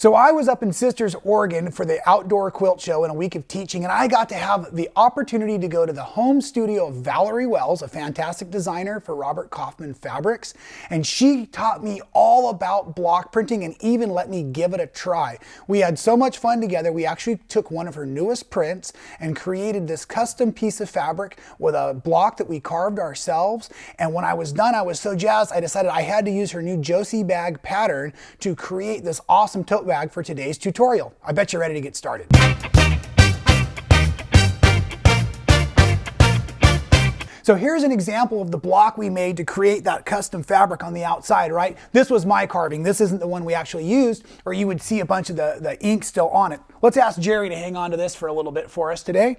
So I was up in Sisters, Oregon for the outdoor quilt show and a week of teaching, and I got to have the opportunity to go to the home studio of Valerie Wells, a fantastic designer for Robert Kaufman Fabrics, and she taught me all about block printing and even let me give it a try. We had so much fun together. We actually took one of her newest prints and created this custom piece of fabric with a block that we carved ourselves, and when I was done, I was so jazzed, I decided I had to use her new Josie bag pattern to create this awesome tote bag for today's tutorial. I bet you're ready to get started. So here's an example of the block we made to create that custom fabric on the outside, right? This was my carving. This isn't the one we actually used, or you would see a bunch of the ink still on it. Let's ask Jerry to hang on to this for a little bit for us today.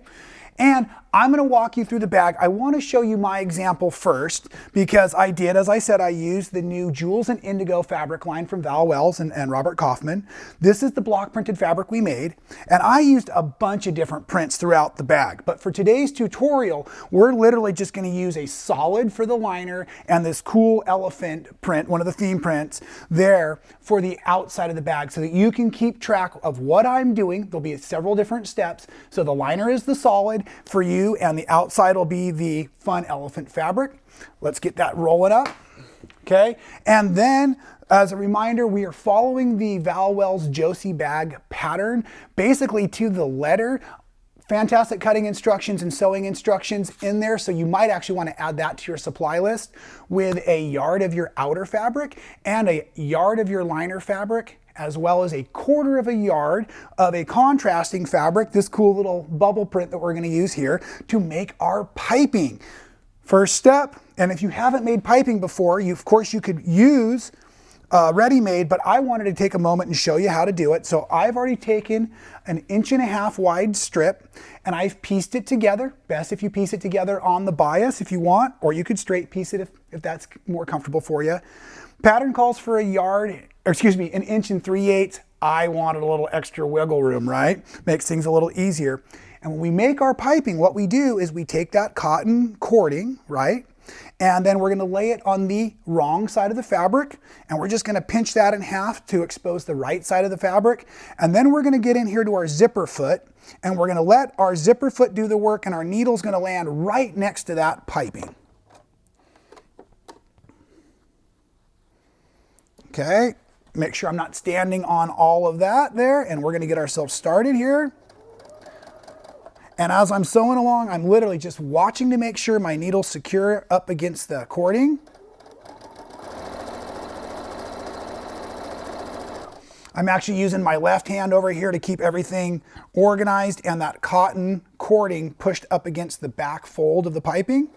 And I'm going to walk you through the bag. I want to show you my example first because I did, as I said, I used the new Jewels and Indigo fabric line from Val Wells and Robert Kaufman. This is the block printed fabric we made, and I used a bunch of different prints throughout the bag. But for today's tutorial, we're literally just going to use a solid for the liner and this cool elephant print, one of the theme prints, there for the outside of the bag so that you can keep track of what I'm doing. There'll be several different steps. So the liner is the solid for you, and the outside will be the fun elephant fabric. Let's get that rolling up. Okay, and then as a reminder, we are following the Val Wells Josie bag pattern basically to the letter. Fantastic cutting instructions and sewing instructions in there, so you might actually want to add that to your supply list with a yard of your outer fabric and a yard of your liner fabric, as well as a quarter of a yard of a contrasting fabric, this cool little bubble print that we're going to use here to make our piping. First step, and if you haven't made piping before, of course you could use ready-made, but I wanted to take a moment and show you how to do it. So I've already taken an 1.5 inch wide strip and I've pieced it together. Best if you piece it together on the bias if you want, or you could straight piece it if that's more comfortable for you. Pattern calls for an 1 inch and 3/8. I wanted a little extra wiggle room, right? Makes things a little easier. And when we make our piping, what we do is we take that cotton cording, right? And then we're going to lay it on the wrong side of the fabric, and we're just going to pinch that in half to expose the right side of the fabric. And then we're going to get in here to our zipper foot, and we're going to let our zipper foot do the work, and our needle's going to land right next to that piping. Okay, make sure I'm not standing on all of that there, and we're going to get ourselves started here. And as I'm sewing along, I'm literally just watching to make sure my needle's secure up against the cording. I'm actually using my left hand over here to keep everything organized and that cotton cording pushed up against the back fold of the piping.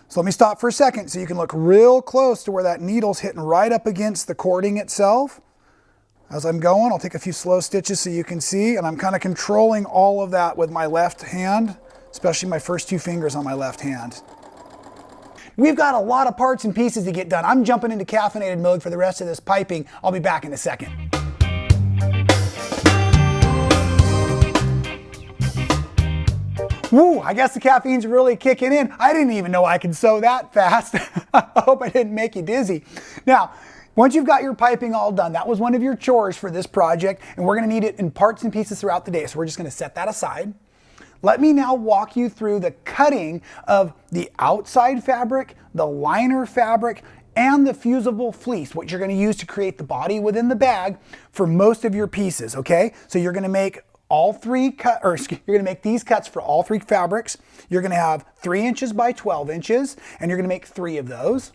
So let me stop for a second so you can look real close to where that needle's hitting right up against the cording itself. As I'm going, I'll take a few slow stitches so you can see, and I'm kind of controlling all of that with my left hand, especially my first 2 fingers on my left hand. We've got a lot of parts and pieces to get done. I'm jumping into caffeinated mode for the rest of this piping. I'll be back in a second. Woo, I guess the caffeine's really kicking in. I didn't even know I could sew that fast. I hope I didn't make you dizzy. Now, once you've got your piping all done, that was one of your chores for this project, and we're going to need it in parts and pieces throughout the day. So we're just going to set that aside. Let me now walk you through the cutting of the outside fabric, the liner fabric, and the fusible fleece, what you're going to use to create the body within the bag for most of your pieces, okay? So you're going to make you're going to make these cuts for all 3 fabrics. You're going to have 3 inches by 12 inches, and you're going to make 3 of those.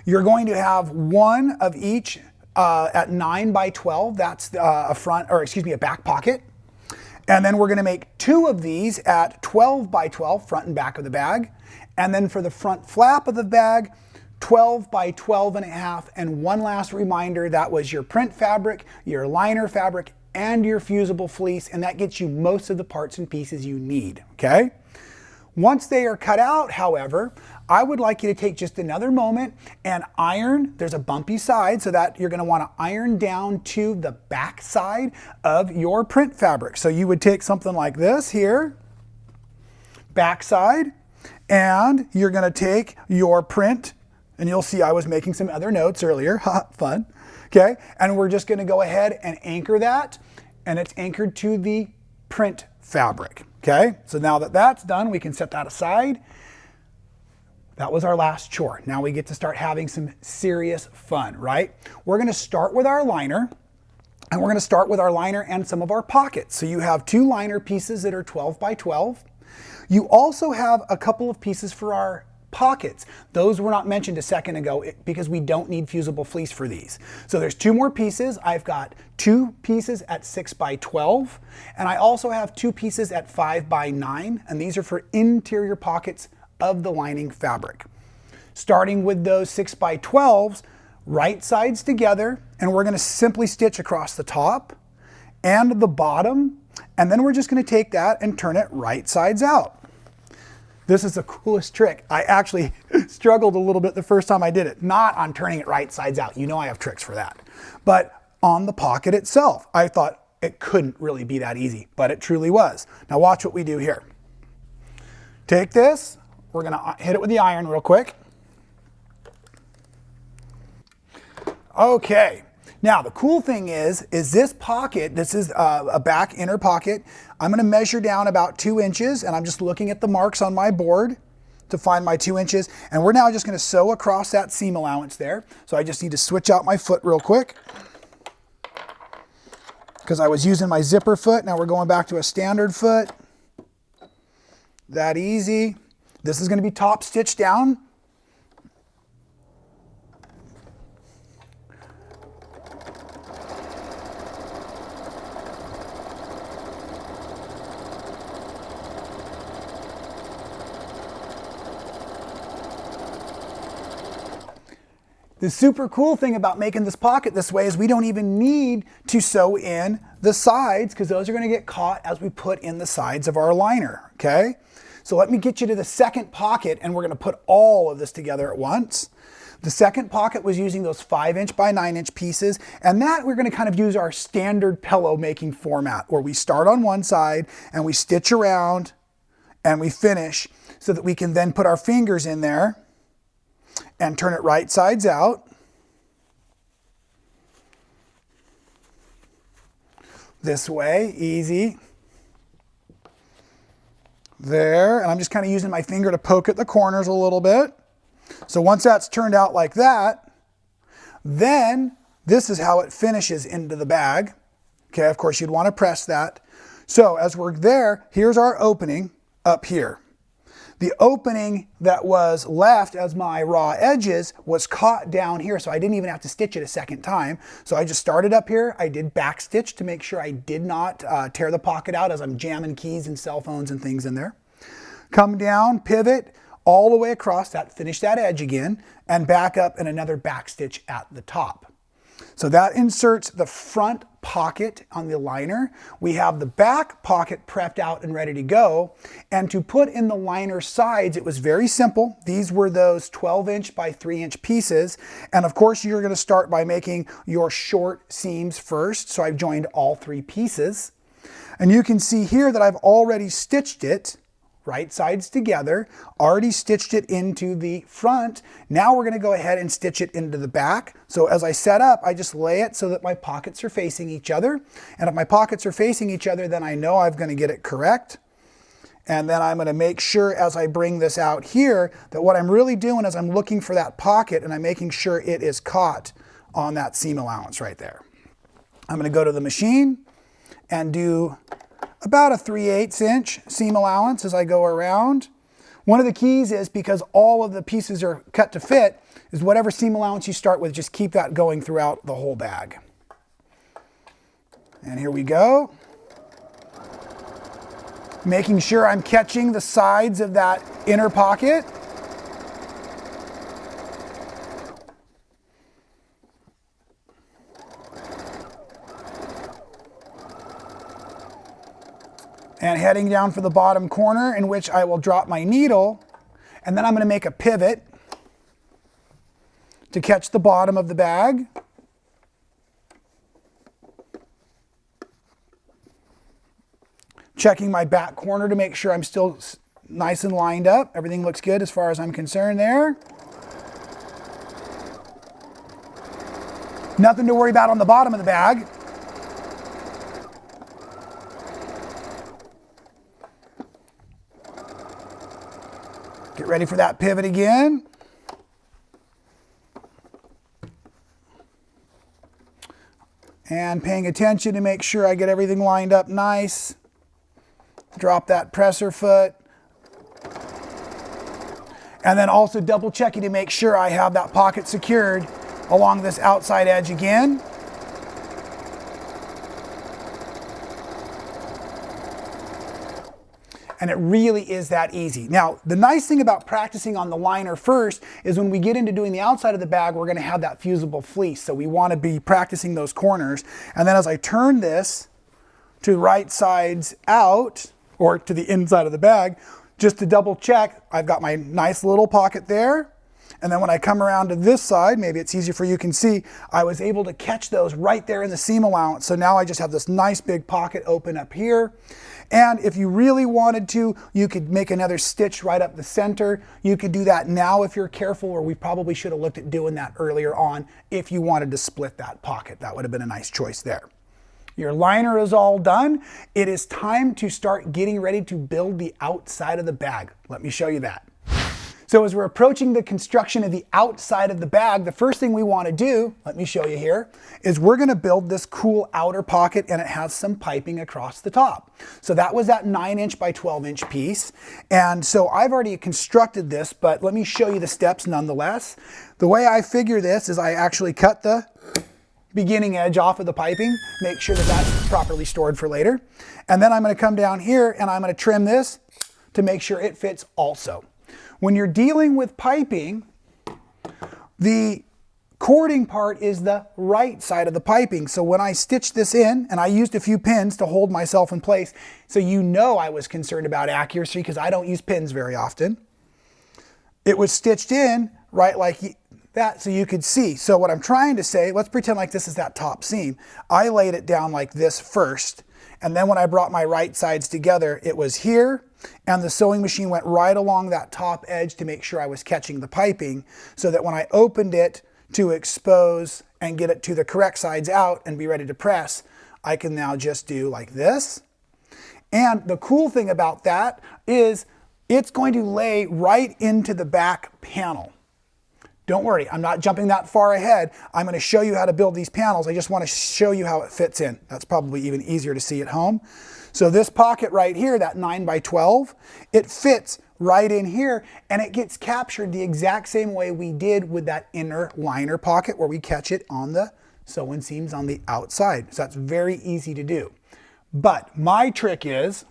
You're going to have 1 of each at 9 by 12. That's a back pocket. And then we're going to make 2 of these at 12 by 12, front and back of the bag. And then for the front flap of the bag, 12 by 12.5. And one last reminder, that was your print fabric, your liner fabric, and your fusible fleece. And that gets you most of the parts and pieces you need, okay? Once they are cut out, however, I would like you to take just another moment and iron. There's a bumpy side, so that you're going to want to iron down to the back side of your print fabric. So you would take something like this here, back side, and you're going to take your print, and you'll see I was making some other notes earlier. Fun. Okay, and we're just gonna go ahead and anchor that, and it's anchored to the print fabric. Okay, so now that that's done, we can set that aside. That was our last chore. Now we get to start having some serious fun, right? We're gonna start with our liner, and we're gonna start with our liner and some of our pockets. So you have 2 liner pieces that are 12 by 12. You also have a couple of pieces for our pockets. Those were not mentioned a second ago because we don't need fusible fleece for these. So there's 2 more pieces. I've got 2 pieces at 6 by 12, and I also have 2 pieces at 5 by 9, and these are for interior pockets of the lining fabric. Starting with those 6 by 12s, right sides together, and we're going to simply stitch across the top and the bottom, and then we're just going to take that and turn it right sides out. This is the coolest trick. I actually struggled a little bit the first time I did it. Not on turning it right sides out. You know I have tricks for that. But on the pocket itself, I thought it couldn't really be that easy, but it truly was. Now watch what we do here. Take this. We're going to hit it with the iron real quick. Okay, now the cool thing is this pocket, this is a back inner pocket. I'm going to measure down about 2 inches, and I'm just looking at the marks on my board to find my 2 inches. And we're now just going to sew across that seam allowance there. So I just need to switch out my foot real quick because I was using my zipper foot. Now we're going back to a standard foot. That easy. This is going to be top stitched down. The super cool thing about making this pocket this way is we don't even need to sew in the sides because those are going to get caught as we put in the sides of our liner, okay? So let me get you to the second pocket, and we're going to put all of this together at once. The second pocket was using those 5-inch by 9-inch pieces, and that we're going to kind of use our standard pillow making format where we start on one side and we stitch around and we finish so that we can then put our fingers in there and turn it right sides out. This way, easy. There, and I'm just kind of using my finger to poke at the corners a little bit. So once that's turned out like that, then this is how it finishes into the bag. Okay, of course you'd want to press that. So as we're there, here's our opening up here. The opening that was left as my raw edges was caught down here, so I didn't even have to stitch it a second time. So I just started up here. I did back stitch to make sure I did not tear the pocket out as I'm jamming keys and cell phones and things in there. Come down, pivot all the way across that, finish that edge again, and back up and another back stitch at the top. So that inserts the front pocket on the liner. We have the back pocket prepped out and ready to go. And to put in the liner sides, it was very simple. These were those 12-inch by 3-inch pieces. And of course, you're going to start by making your short seams first. So I've joined all 3 pieces. And you can see here that I've already stitched it right sides together, already stitched it into the front. Now we're going to go ahead and stitch it into the back. So as I set up, I just lay it so that my pockets are facing each other. And if my pockets are facing each other, then I know I'm going to get it correct. And then I'm going to make sure as I bring this out here that what I'm really doing is I'm looking for that pocket and I'm making sure it is caught on that seam allowance right there. I'm going to go to the machine and do about a 3/8 inch seam allowance as I go around. One of the keys is, because all of the pieces are cut to fit, is whatever seam allowance you start with, just keep that going throughout the whole bag. And here we go. Making sure I'm catching the sides of that inner pocket. And heading down for the bottom corner, in which I will drop my needle, and then I'm going to make a pivot to catch the bottom of the bag. Checking my back corner to make sure I'm still nice and lined up. Everything looks good as far as I'm concerned there. Nothing to worry about on the bottom of the bag. Get ready for that pivot again. And paying attention to make sure I get everything lined up nice. Drop that presser foot. And then also double checking to make sure I have that pocket secured along this outside edge again. And it really is that easy. Now, the nice thing about practicing on the liner first is when we get into doing the outside of the bag, we're gonna have that fusible fleece. So we wanna be practicing those corners. And then as I turn this to right sides out, or to the inside of the bag, just to double check, I've got my nice little pocket there. And then when I come around to this side, maybe it's easier for you can see, I was able to catch those right there in the seam allowance. So now I just have this nice big pocket open up here. And if you really wanted to, you could make another stitch right up the center. You could do that now if you're careful, or we probably should have looked at doing that earlier on if you wanted to split that pocket. That would have been a nice choice there. Your liner is all done. It is time to start getting ready to build the outside of the bag. Let me show you that. So as we're approaching the construction of the outside of the bag, the first thing we want to do, let me show you here, is we're going to build this cool outer pocket, and it has some piping across the top. So that was that 9" by 12" piece. And so I've already constructed this, but let me show you the steps nonetheless. The way I figure this is I actually cut the beginning edge off of the piping, make sure that that's properly stored for later. And then I'm going to come down here and I'm going to trim this to make sure it fits also. When you're dealing with piping, the cording part is the right side of the piping. So when I stitched this in, and I used a few pins to hold myself in place, so you know I was concerned about accuracy because I don't use pins very often. It was stitched in right like that so you could see. So what I'm trying to say, let's pretend like this is that top seam. I laid it down like this first, and then when I brought my right sides together, it was here, and the sewing machine went right along that top edge to make sure I was catching the piping, so that when I opened it to expose and get it to the correct sides out and be ready to press, I can now just do like this. And the cool thing about that is it's going to lay right into the back panel. Don't worry, I'm not jumping that far ahead. I'm going to show you how to build these panels. I just want to show you how it fits in. That's probably even easier to see at home. So this pocket right here, that 9 by 12, it fits right in here, and it gets captured the exact same way we did with that inner liner pocket where we catch it on the sewing seams on the outside. So that's very easy to do. But my trick is,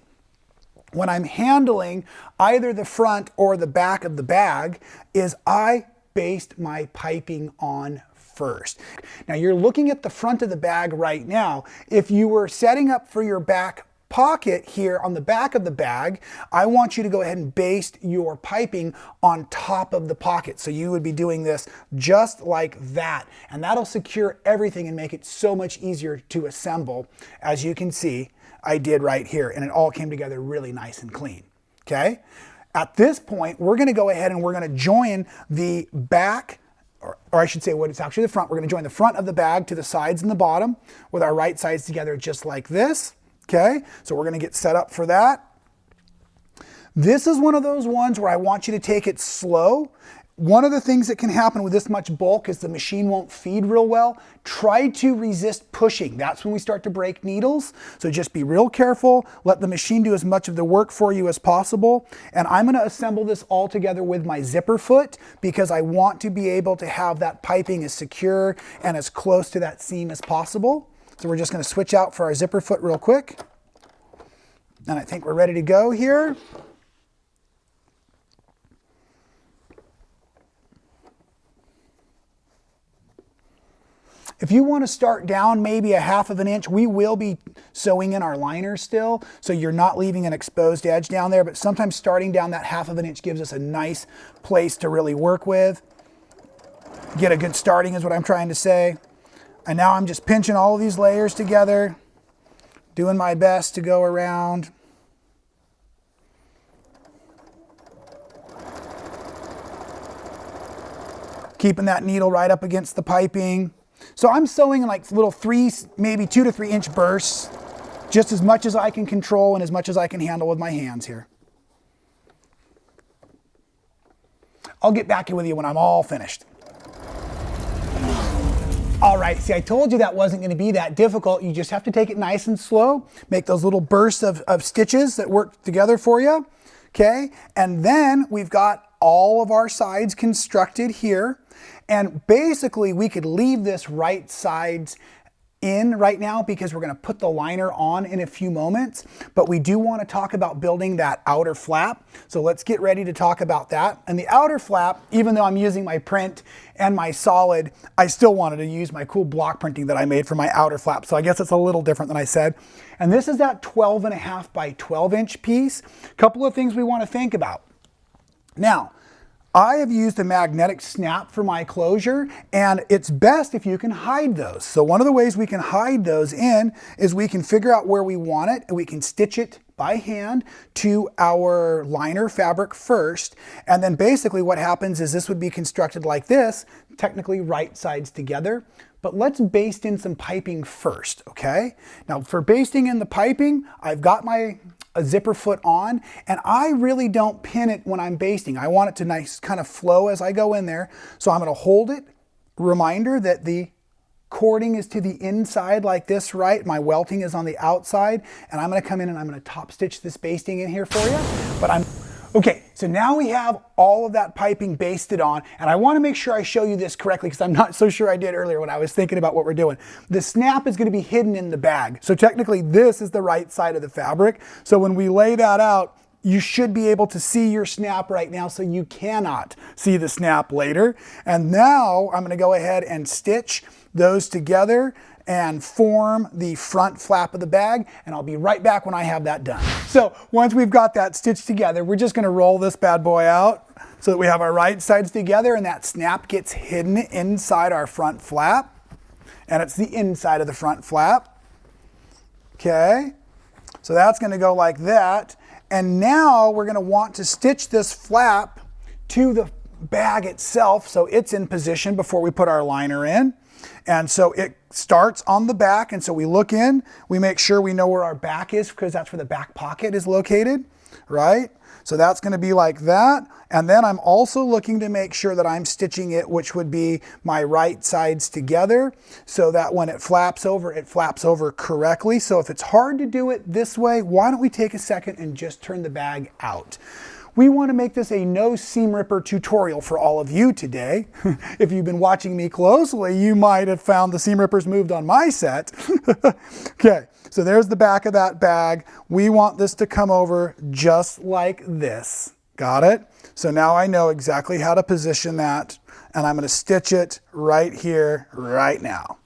when I'm handling either the front or the back of the bag, is I based my piping on first. Now you're looking at the front of the bag right now. If you were setting up for your back pocket here on the back of the bag, I want you to go ahead and baste your piping on top of the pocket. So you would be doing this just like that, and that'll secure everything and make it so much easier to assemble. As you can see, I did right here, and it all came together really nice and clean. Okay? At this point, we're going to go ahead and we're going to join the back, or I should say what it's actually the front. We're going to join the front of the bag to the sides and the bottom with our right sides together just like this. Okay, so we're going to get set up for that. This is one of those ones where I want you to take it slow. One of the things that can happen with this much bulk is the machine won't feed real well. Try to resist pushing. That's when we start to break needles. So just be real careful. Let the machine do as much of the work for you as possible. And I'm going to assemble this all together with my zipper foot because I want to be able to have that piping as secure and as close to that seam as possible. So we're just going to switch out for our zipper foot real quick. And I think we're ready to go here. If you want to start down maybe a 1/2 inch, we will be sewing in our liner still, so you're not leaving an exposed edge down there, but sometimes starting down that 1/2 inch gives us a nice place to really work with. Get a good starting is what I'm trying to say. And now I'm just pinching all of these layers together, doing my best to go around. Keeping that needle right up against the piping. So I'm sewing in like little maybe 2 to 3 inch bursts, just as much as I can control and as much as I can handle with my hands here. I'll get back with you when I'm all finished. All right, see, I told you that wasn't going to be that difficult. You just have to take it nice and slow, make those little bursts of stitches that work together for you, okay? And then we've got all of our sides constructed here. And basically, we could leave this right sides in right now because we're going to put the liner on in a few moments, but we do want to talk about building that outer flap. So let's get ready to talk about that. And the outer flap, even though I'm using my print and my solid, I still wanted to use my cool block printing that I made for my outer flap. So I guess it's a little different than I said. And this is that 12.5 by 12 inch piece. A couple of things we want to think about. Now, I have used a magnetic snap for my closure, and it's best if you can hide those. So one of the ways we can hide those in is we can figure out where we want it, and we can stitch it by hand to our liner fabric first. And then basically what happens is this would be constructed like this, technically right sides together. But let's baste in some piping first, okay? Now for basting in the piping, I've got my zipper foot on, and I really don't pin it when I'm basting. I want it to nice kind of flow as I go in there. So I'm going to hold it. Reminder that the cording is to the inside like this, right? My welting is on the outside, and I'm going to come in and I'm going to top stitch this basting in here for you. Okay, so now we have all of that piping basted on, and I want to make sure I show you this correctly because I'm not so sure I did earlier when I was thinking about what we're doing. The snap is going to be hidden in the bag. So technically this is the right side of the fabric. So when we lay that out, you should be able to see your snap right now, so you cannot see the snap later. And now I'm going to go ahead and stitch those together and form the front flap of the bag, and I'll be right back when I have that done. So once we've got that stitched together, we're just going to roll this bad boy out so that we have our right sides together and that snap gets hidden inside our front flap, and it's the inside of the front flap. Okay, so that's going to go like that. And now we're going to want to stitch this flap to the bag itself so it's in position before we put our liner in. And so it starts on the back, and so we look in, we make sure we know where our back is because that's where the back pocket is located, right? So that's going to be like that. And then I'm also looking to make sure that I'm stitching it, which would be my right sides together, so that when it flaps over correctly. So if it's hard to do it this way, why don't we take a second and just turn the bag out? We want to make this a no seam ripper tutorial for all of you today. If you've been watching me closely, you might have found the seam rippers moved on my set. Okay, so there's the back of that bag. We want this to come over just like this. Got it? So now I know exactly how to position that, and I'm going to stitch it right here, right now.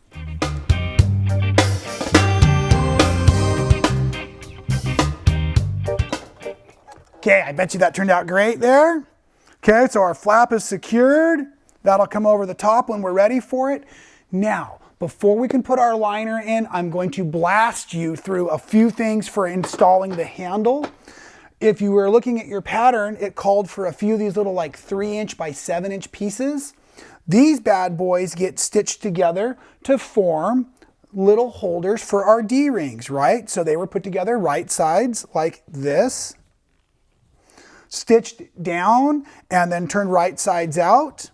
Okay, I bet you that turned out great there. Okay, so our flap is secured. That'll come over the top when we're ready for it. Now, before we can put our liner in, I'm going to blast you through a few things for installing the handle. If you were looking at your pattern, it called for a few of these little like 3-inch by 7-inch pieces. These bad boys get stitched together to form little holders for our D-rings, right? So they were put together right sides like this, stitched down and then turned right sides out.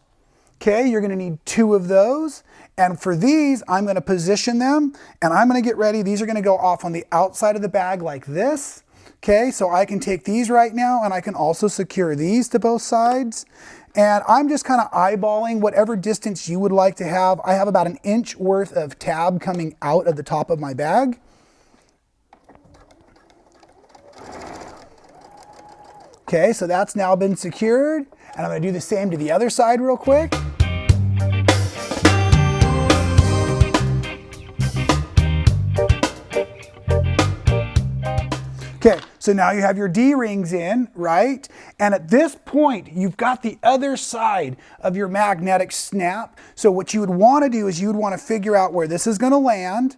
Okay, you're going to need 2 of those. And for these, I'm going to position them and I'm going to get ready. These are going to go off on the outside of the bag like this. Okay, so I can take these right now and I can also secure these to both sides. And I'm just kind of eyeballing whatever distance you would like to have. I have about 1 inch worth of tab coming out of the top of my bag. Okay, so that's now been secured, and I'm going to do the same to the other side real quick. Okay, so now you have your D-rings in, right? And at this point, you've got the other side of your magnetic snap. So what you would want to do is you would want to figure out where this is going to land.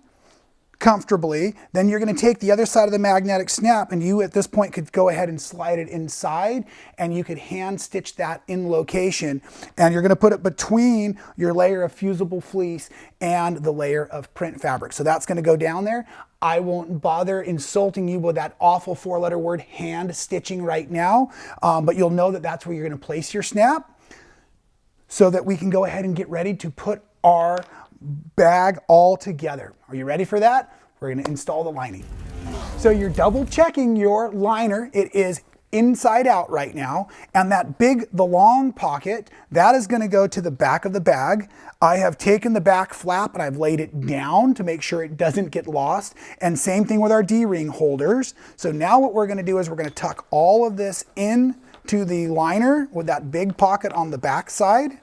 comfortably. Then you're going to take the other side of the magnetic snap, and you at this point could go ahead and slide it inside, and you could hand stitch that in location. And you're going to put it between your layer of fusible fleece and the layer of print fabric. So that's going to go down there. I won't bother insulting you with that awful 4-letter word hand stitching right now, but you'll know that that's where you're going to place your snap so that we can go ahead and get ready to put our bag all together. Are you ready for that? We're going to install the lining. So you're double checking your liner. It is inside out right now, and the long pocket, that is going to go to the back of the bag. I have taken the back flap and I've laid it down to make sure it doesn't get lost, and same thing with our D-ring holders. So now what we're going to do is we're going to tuck all of this in to the liner with that big pocket on the back side.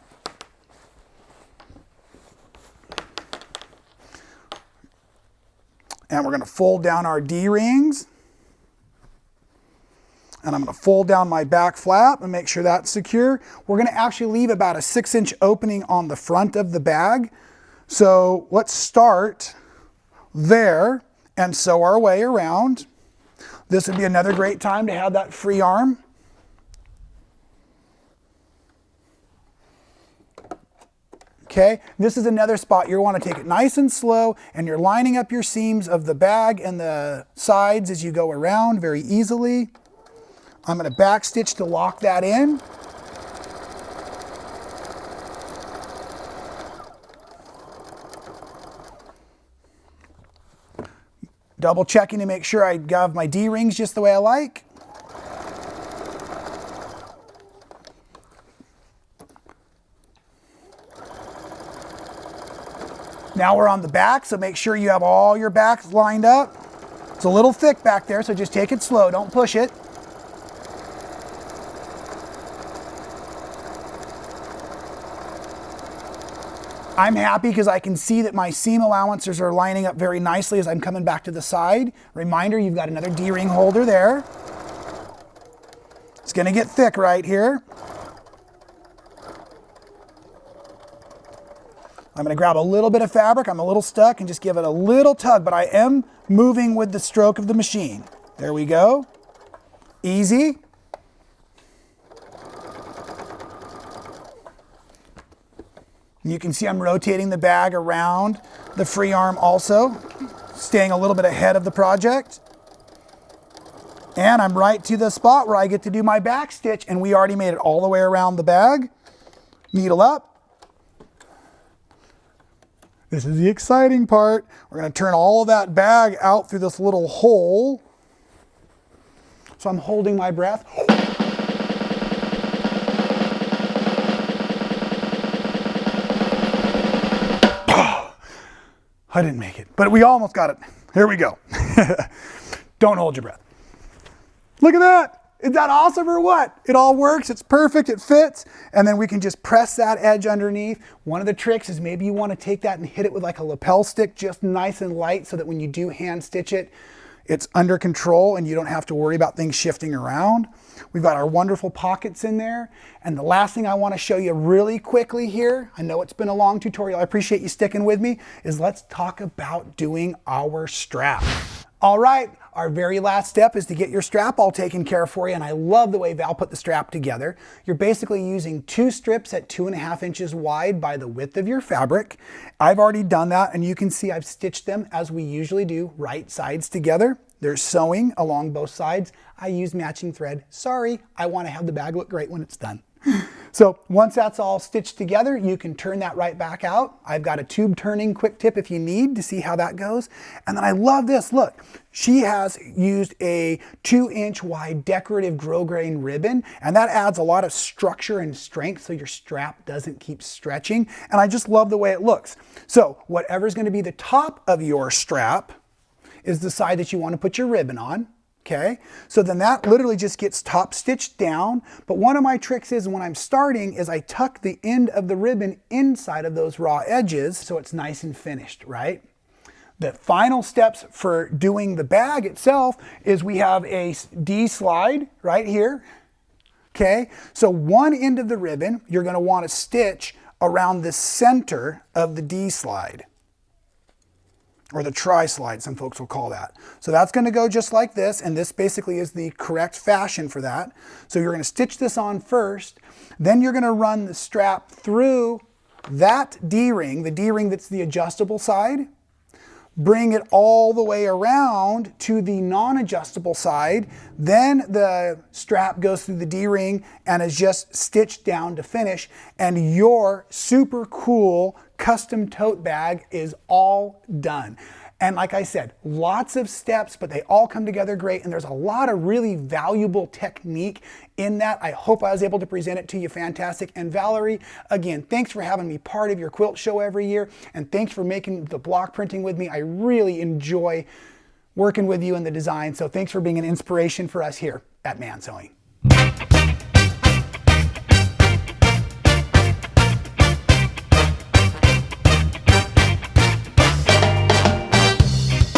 And we're going to fold down our D-rings. And I'm going to fold down my back flap and make sure that's secure. We're going to actually leave about a 6-inch opening on the front of the bag. So let's start there and sew our way around. This would be another great time to have that free arm. Okay, this is another spot you want to take it nice and slow, and you're lining up your seams of the bag and the sides as you go around very easily. I'm going to back stitch to lock that in. Double checking to make sure I have my D-rings just the way I like. Now we're on the back, so make sure you have all your backs lined up. It's a little thick back there, so just take it slow, don't push it. I'm happy because I can see that my seam allowances are lining up very nicely as I'm coming back to the side. Reminder, you've got another D-ring holder there. It's going to get thick right here. I'm going to grab a little bit of fabric. I'm a little stuck, and just give it a little tug, but I am moving with the stroke of the machine. There we go. Easy. You can see I'm rotating the bag around the free arm also, staying a little bit ahead of the project. And I'm right to the spot where I get to do my back stitch, and we already made it all the way around the bag. Needle up. This is the exciting part. We're going to turn all of that bag out through this little hole. So I'm holding my breath. I didn't make it, but we almost got it. Here we go. Don't hold your breath. Look at that. Is that awesome or what? It all works, it's perfect, it fits, and then we can just press that edge underneath. One of the tricks is maybe you want to take that and hit it with like a lapel stick, just nice and light, so that when you do hand stitch it, it's under control and you don't have to worry about things shifting around. We've got our wonderful pockets in there. And the last thing I want to show you really quickly here, I know it's been a long tutorial, I appreciate you sticking with me, is let's talk about doing our strap. All right, our very last step is to get your strap all taken care of for you, and I love the way Val put the strap together. You're basically using 2 strips at 2.5 inches wide by the width of your fabric. I've already done that, and you can see I've stitched them as we usually do, right sides together. There's sewing along both sides. I use matching thread. Sorry, I want to have the bag look great when it's done. So once that's all stitched together, you can turn that right back out. I've got a tube turning quick tip if you need to see how that goes. And then I love this, look, she has used a 2-inch wide decorative grosgrain ribbon, and that adds a lot of structure and strength so your strap doesn't keep stretching. And I just love the way it looks. So whatever's going to be the top of your strap is the side that you want to put your ribbon on. Okay, so then that literally just gets top stitched down. But one of my tricks is when I'm starting is I tuck the end of the ribbon inside of those raw edges so it's nice and finished, right? The final steps for doing the bag itself is we have a D slide right here. Okay, so one end of the ribbon you're going to want to stitch around the center of the D slide. or the tri-slide, some folks will call that. So that's going to go just like this, and this basically is the correct fashion for that. So you're going to stitch this on first, then you're going to run the strap through that D-ring, the D-ring that's the adjustable side, bring it all the way around to the non-adjustable side, then the strap goes through the D-ring and is just stitched down to finish, and your super cool custom tote bag is all done. And like I said, lots of steps, but they all come together great, and there's a lot of really valuable technique in that. I hope I was able to present it to you fantastic. And Valerie, again, thanks for having me part of your quilt show every year, and thanks for making the block printing with me. I really enjoy working with you in the design, so thanks for being an inspiration for us here at Man Sewing.